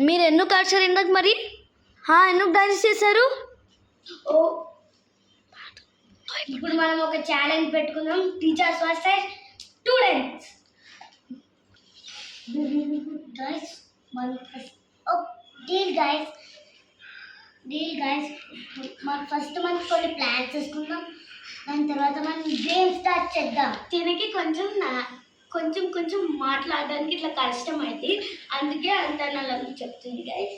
మీరు ఎందుకు ఆడారు ఇందాక మరి? ఎందుకు డాన్స్ చేశారు? ఇప్పుడు మనం ఒక ఛాలెంజ్ పెట్టుకుందాం, టీచర్స్ వర్సెస్ స్టూడెంట్స్. గైస్ మనం డీల్ గైస్ మనం ఫస్ట్ మనం కొన్ని ప్లాన్స్ చేసుకుందాం, దాని తర్వాత మనం గేమ్ స్టార్ట్ చేద్దాం. దీనికి కొంచెం మాట్లాడడానికి ఇట్లా కష్టం అయితే, అందుకే అంత అలా చెప్తుంది guys.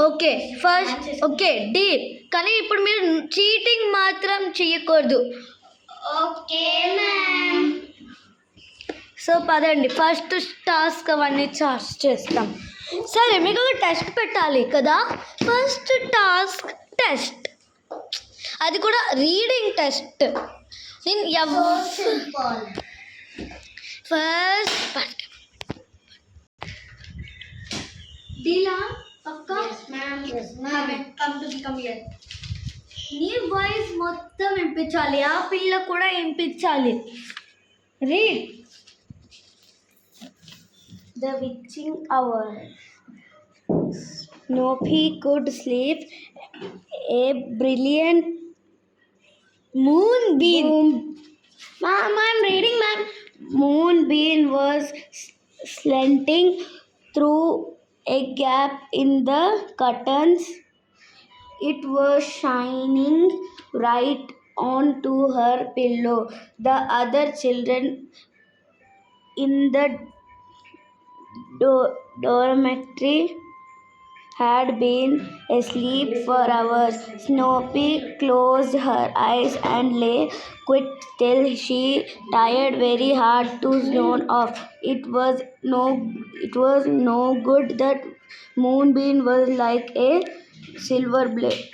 Okay first okay deal. కానీ ఇప్పుడు మీరు చీటింగ్ మాత్రం చేయకూడదు. Okay ma'am. సో పదండి ఫస్ట్ టాస్క్ అవన్నీ చేస్తాం. సరే మీకు ఒక టెస్ట్ పెట్టాలి కదా. ఫస్ట్ టాస్క్ టెస్ట్, అది కూడా రీడింగ్ టెస్ట్. ఫస్ట్ డీలా పక్కా? Come here. నీ వాయిస్ మొత్తం వినిపించాలి, ఆ పిల్ల కూడా వినిపించాలి. Read. The witching hour. Snoopy could sleep. A brilliant moonbeam. Ma'am, I'm reading, ma'am. Moonbeam was slanting through a gap in the curtains. It was shining right onto her pillow. The other children in the dormitory had been asleep for hours. Snoopy closed her eyes and lay quite still. She tried very hard to zone off. It was no good. That moonbeam was like a silver blade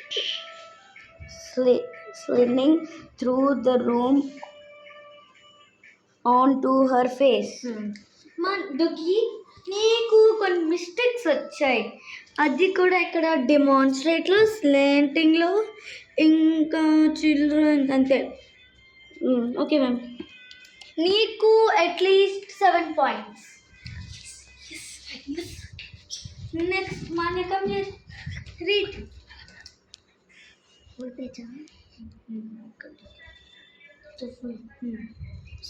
sliding through the room onto her face. నీకు కొన్ని mistakes వచ్చాయి, అది కూడా ఇక్కడ డెమాన్స్ట్రేట్లో, స్లాంటింగ్లో, ఇంకా children అంతే. Okay ma'am, నీకు at least 7 points. Next మాన్యకం read.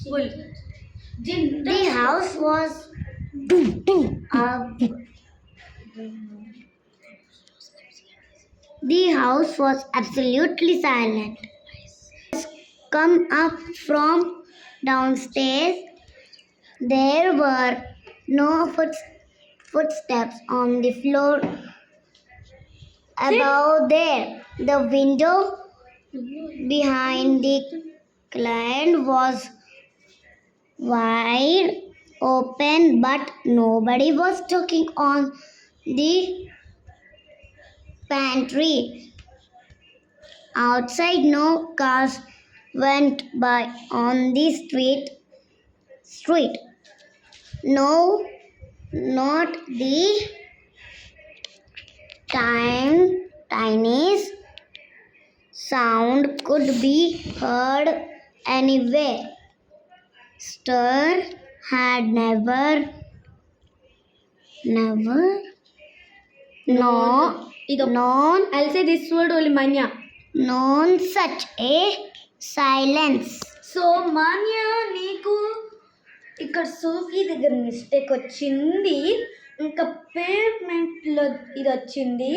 Full. The house was absolutely silent. Come up from downstairs. There were no footsteps on the floor above there. The window behind the client was wide open, but nobody was talking on the pantry. Outside, no cars went by on the street. No, not the tiniest sound could be heard anywhere. Stir had never I'll say this word only, Manya. known such a silence. So Manya, నీకు ఇక్కడ Sophie దగ్గర mistake వచ్చింది, ఇంకా పేమెంట్లో ఇది వచ్చింది,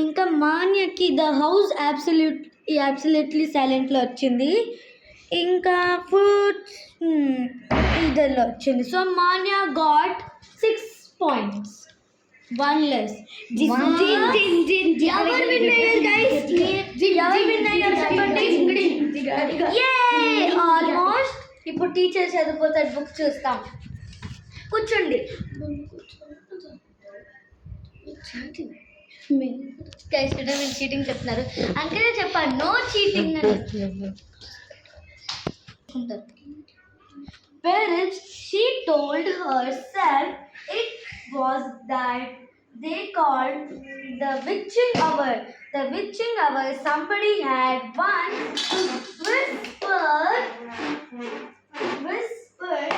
ఇంకా మాన్యకి the house absolutely సైలెంట్లో వచ్చింది, ఇంకా ఫుడ్ ఇదల్లో వచ్చింది. So Manya got 6 points, 1 less. ఎవరు విన్ అయ్యారు గైస్? ఎవరు విన్ అయ్యారు చెప్పండి. ఆల్మోస్ట్. ఇప్పుడు టీచర్ చదివిపోతాడు, బుక్ చూస్తాం. కూర్చోండి. మీరు చీటింగ్ చెప్తున్నారు, అందుకనే చెప్పాను నో చీటింగ్ అని. Parents, she told herself it was that they called the witching hour. The witching hour somebody had once whispered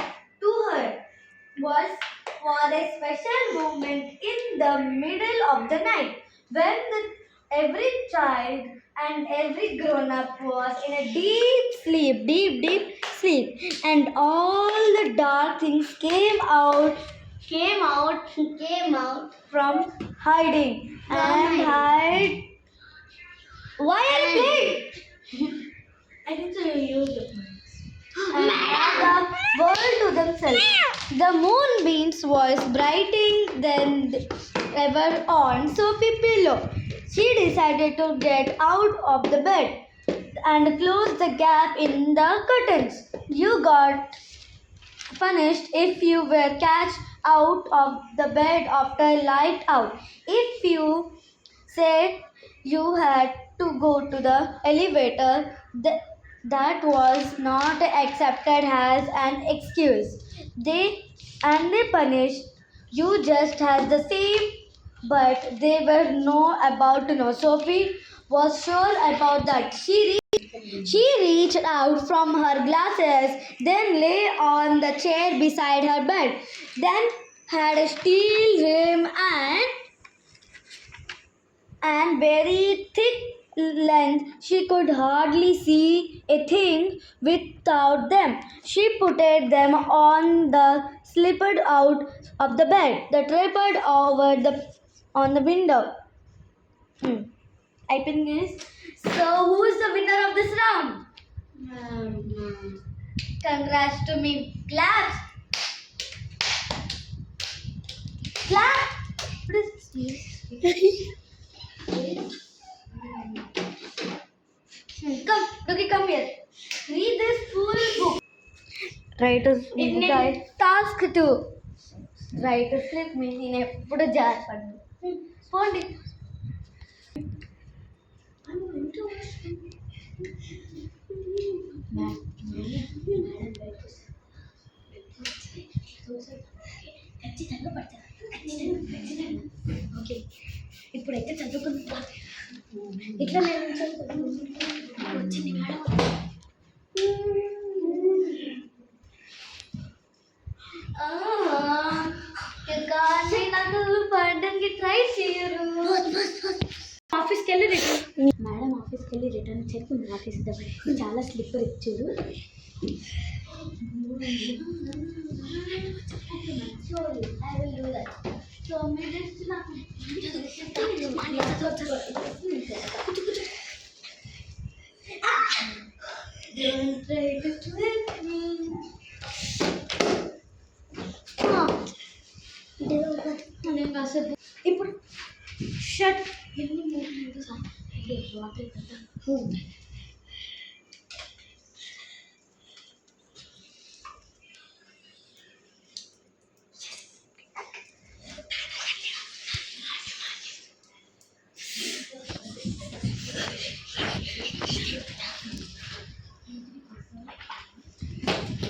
was for a special moment in the middle of the night when every child and every grown up was in a deep sleep, and all the dark things came out from hiding and hide. Why are you playing? I think so you used it. And the world to themselves. The moonbeams was brightening than ever on Sophie's pillow. She decided to get out of the bed and close the gap in the curtains. You got punished if you were catched out of the bed after light out. If you said you had to go to the elevator, that was not accepted as an excuse. They punished you just as the same, but they were no about to know. Sophie was sure about that. She reached out from her glasses, then lay on the chair beside her bed, then had a steel rim and very thick lens. She could hardly see a thing without them. She put them on the slipped out of the bed, the tripped over on the window. I think is so. Who is the winner of this round? Congrats to me. Clap. Clap. What is this? Come, Loki, come here. Read this full book. Writer's guide. Task 2. Writer's slip me. నేను ఎప్పుడు జారిపడ్డాను. పోండి. ఖచ్చితంగా పడతాను. Okay, ఇప్పుడైతే చదువుకుంటా. ఇట్లా నేను వచ్చింది మేడం. కానీ నాకు పడడానికి ట్రై చేయరు. ఆఫీస్కి వెళ్ళి రిటర్న్ మేడం, ఆఫీస్కి వెళ్ళి రిటర్న్ చెప్పు. ఆఫీస్ చాలా స్లిప్పర్ ఇచ్చారు. I will do that. So minutes నాకు don't try to trick me. నేను కాసేపు ఇప్పుడు షట్ ఎన్ని మూడు వాటర్ కదా.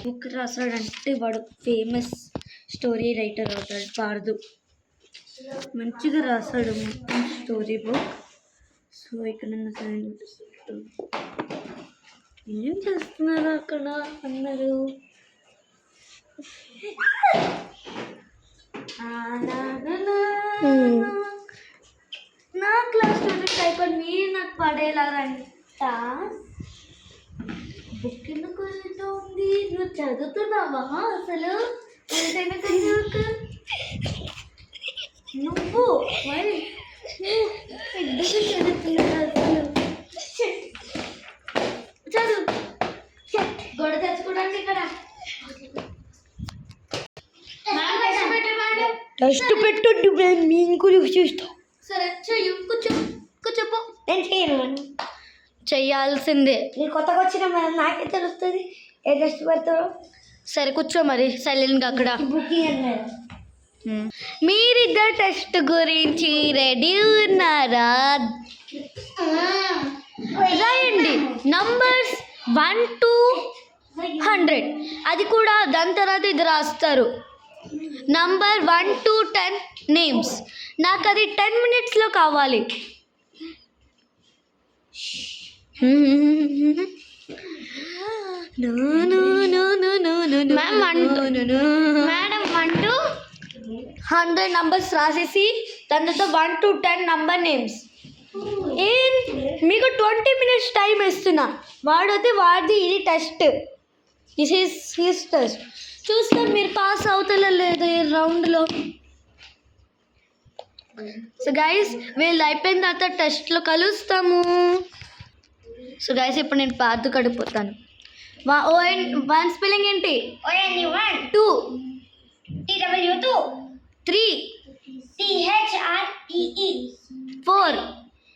బుక్ రాసాడంటే వాడు ఫేమస్ స్టోరీ రైటర్ అవుతాడు. పార్దు మంచిగా రాశాడు మొత్తం స్టోరీ బుక్. సో ఇక్కడ ఏం చేస్తున్నారు అక్కడ అందరూ? నా క్లాస్ స్టూడెంట్ అయిపోయి మీరు నాకు పడేలాగంట. బుక్ ఎందుకు ఉంది? నువ్వు చదువుతున్నావా అసలు? నువ్వు మరి ఎందుకు చదువుతున్నావు అసలు? చదువు. గొడవ తెచ్చుకోవడానికి ఇక్కడ టెస్ట్ పెట్టండి. నేను కూడా చూస్తాం. సరే చెయ్యు. కూర్చోపో. నేను చేయను. చెయ్యాల్సిందే. నీకు కొత్తగా వచ్చిన మరి నాకే తెలుస్తుంది ఏ టెస్ట్ పెడతారో. సరే కూర్చో మరి సైలెంట్గా అక్కడ. మీరిద్దరు టెస్ట్ గురించి రెడీ ఉన్నారా? రాయండి నంబర్స్ 1 to 100. అది కూడా దాని తర్వాత ఇది రాస్తారు. Number 1 to 10 names. నాకు అది 10 minutesలో కావాలి. మేడం 1 to 100 నంబర్స్ రాసేసి దాని తర్వాత 1 to 10 నంబర్ నేమ్స్ మీకు 20 minutes టైం ఇస్తున్నా. వాడైతే వాడిది ఇది test. This is his test. చూస్తాం మీరు పాస్ అవుతారో లేదో ఈ రౌండ్లో. సో గైస్ వీళ్ళు అయిపోయిన తర్వాత టెస్ట్లో కలుస్తాము. సో గైస్ ఇప్పుడు నేను పార్దు కడిపోతాను. వన్ స్పెల్లింగ్ ఏంటి? ON1 2 TW2 3 CHREE 4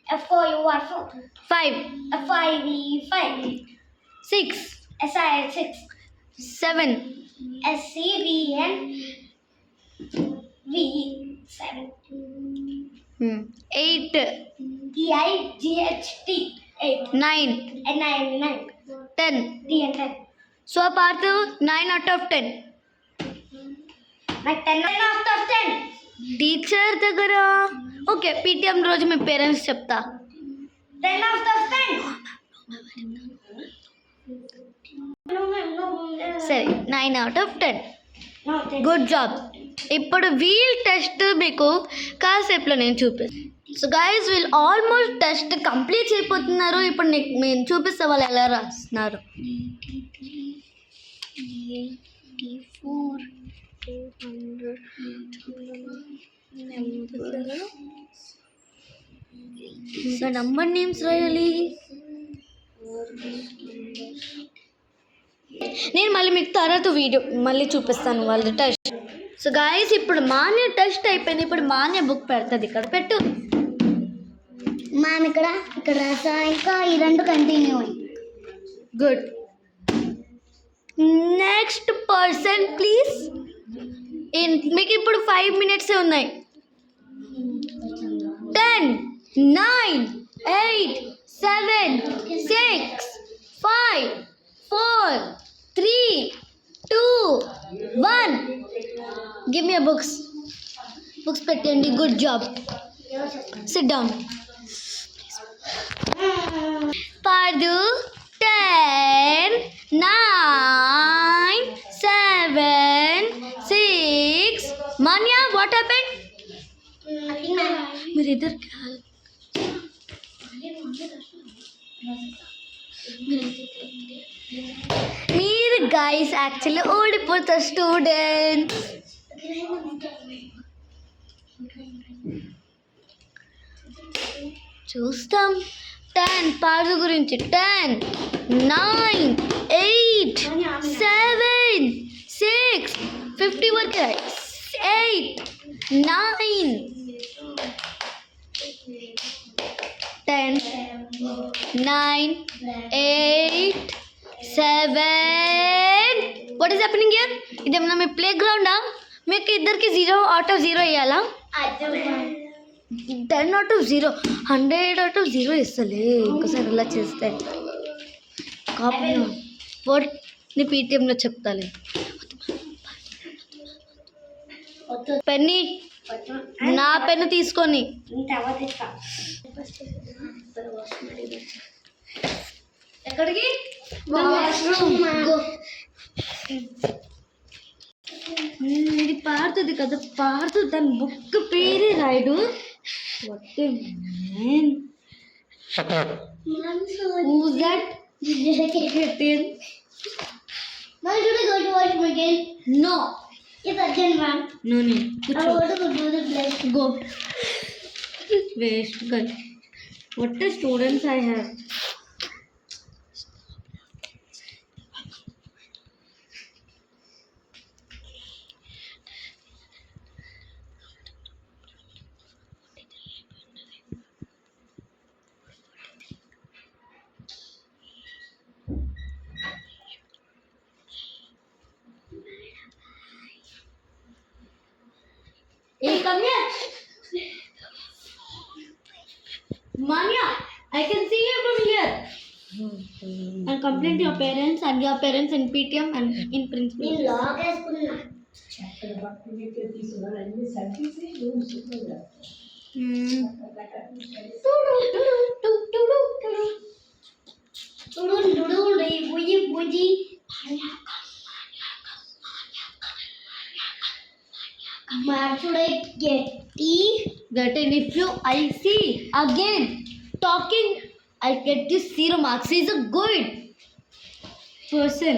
F4UR4 5 F5E5 6 SI6 7 SCVN V7 8 EIGHT 8 9 N9 10. DN10. So part 9 out of 10. నాకు 10 out of 10. టీచర్ దగ్గర ఓకే పీటీఎం రోజు మీ పేరెంట్స్ చెప్తా. 10 out of 10. సరే 9 out of 10. No, 10. Good job. ఇప్పుడు wheel test మీకు కాసేపులో నేను చూపిస్తాను. సో గైస్ వీళ్ళు ఆల్మోస్ట్ టెస్ట్ కంప్లీట్ అయిపోతున్నారు. ఇప్పుడు నేను చూపిస్తే వాళ్ళు ఎలా రాస్తున్నారు. 84 ఇంకా నంబర్ నేమ్స్ రాయాలి. నేను మళ్ళీ మీకు తర్వాత వీడియో మళ్ళీ చూపిస్తాను వాళ్ళ టెస్ట్. సో గాయస్ ఇప్పుడు మాన్య టెస్ట్ అయిపోయింది. ఇప్పుడు మాన్య బుక్ పెడుతుంది. ఇక్కడ పెట్టు. మ్యామ్ ఇక్కడ రాసా. ఇంకా ఈ రెండు కంటిన్యూ అయ్యి. గుడ్. Next person please. మీకు ఇప్పుడు 5 minutes ఉన్నాయి. 10 9 8 7 6 5 4 3 2 1. Give me books. బుక్స్ పెట్టండి. Good job. Sit down. పార్దు 10 9 7 6. Manya what happened? మీరు ఇద్దరు మీరు గైస్ యాక్చువల్లీ ఓడిపోతారు స్టూడెంట్స్. చూస్తాం. 10 పార్దు గురించి. 10 9 8 7 6 50 వరకు. 8 9 10 9 8 7. What is happening here? ఇదేమన్నా మీ ప్లే గ్రౌండా? మీకు ఇద్దరికి 0 out of 0 ఇవ్వాలా? 10 out of 0 100 out of 0 ఇస్తలే. ఇంకోసారి ఇలా చేస్తే కాపీ వాట్ నీ పీటీఎంలో చెప్తాలే. పెన్ని నా పెన్ను తీసుకొని ఎక్కడికి? ఇది పారుతుంది కదా. పారుతుంది. దాని బుక్ పేరే రాయడు. Who's that? No. It's urgent, ma'am. No. I want to do the blood. Go. Waste girl. What the students I have? Hey, come here. Manya, I can see you from here. And complain to your parents and your parents in PTM and in principal. నేను log వేసుకున్నా. Ma'am, should I get tea? Get in. If I see again talking, I get you 0 marks. He's a good person.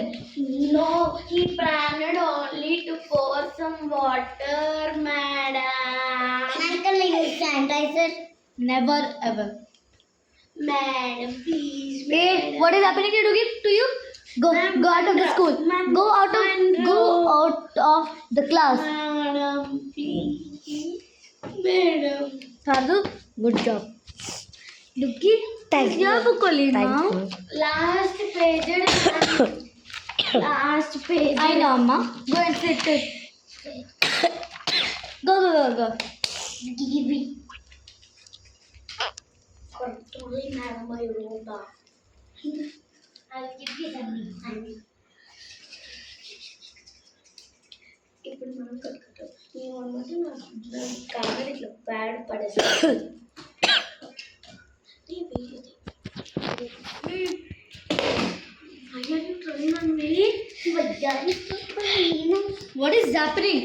No, he planned only to pour some water, madam. Ma'am, can I use sanitizer? Never ever. Madam, please. Hey, what is happening to you? Go out of the school. Go out of the class. Madam, please. Madam. Sadhu, good job. Lucky, Thank you. job Colina. Last page. Last page. I know, Amma. Go and sit. Go. Give it. Control, madam, I wrote off. I'll give you something. ఇప్పుడు మనం కట్టుకుంటాం నేను అనమాట నా comedy ఇట్లా bad పడేస్తాను What is happening?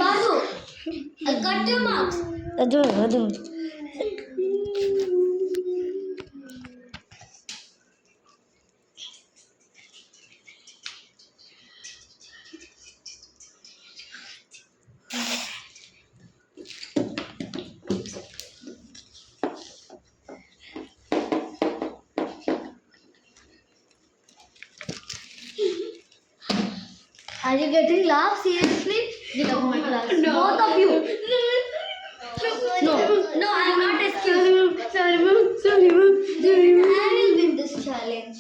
Babu, I got 2 marks. Adu. Are you getting laughed? Seriously? Get out of my class. No. Both of you. No, I am not excused. Sorry, ma'am. I will win this challenge.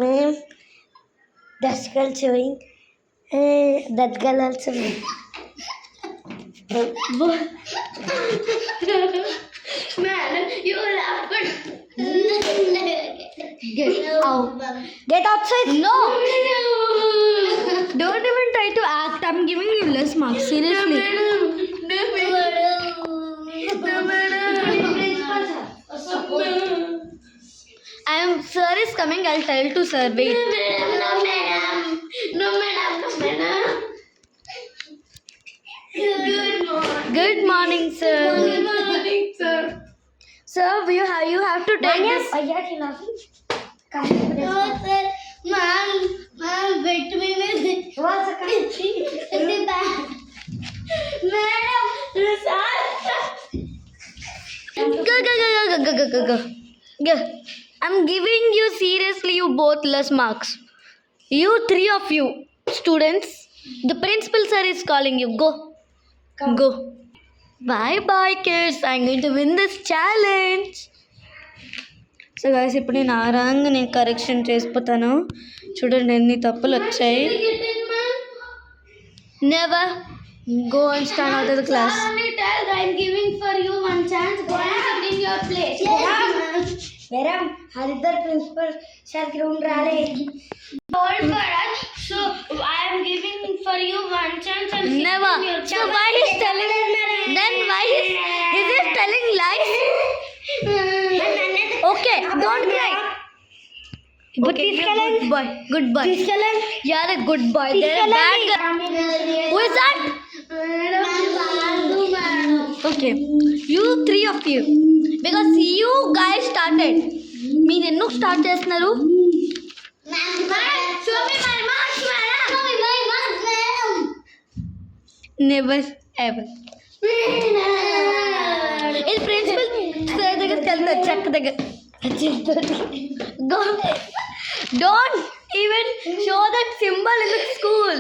Ma'am, that girl showing. That girl also. Man, you laugh. Get out. Get outside. No. Don't even try to act. I'm giving you less marks. Seriously. Sir is coming. I'll tell to sir. Wait. No, madam. Good morning, sir. Good morning, sir. Sir, you have to take this. Why are you laughing? No, sir. Ma'am, wait me. What's the country? Madam, Go. I'm giving you seriously you both less marks. You 3 of you students. The principal sir is calling you. Go. Go. Bye kids. I'm going to win this challenge. So guys ఇప్పుడు నేను ఆరాంగా నేను correction చేసిపోతాను. చూడండి ఎన్ని తప్పులు వచ్చాయి. Never go and stand out of the class. I'm giving for you one chance. Go and sit in your place. Madam, Haridhar principal sir ground rale. Hold for us. So I am giving for you one chance and Never. So why he's telling? Then why is he telling lies? Okay, don't cry. Okay, good boy. You're a good boy. They're a bad guy. Who is that? Okay, you 3 of you. Because you guys started. మీరు ఎందుకు start చేస్తున్నారు? Never ever. ఇది principal sir దగ్గరికి వెళ్తారు చెక్క దగ్గర. Don't even show that symbol in the school.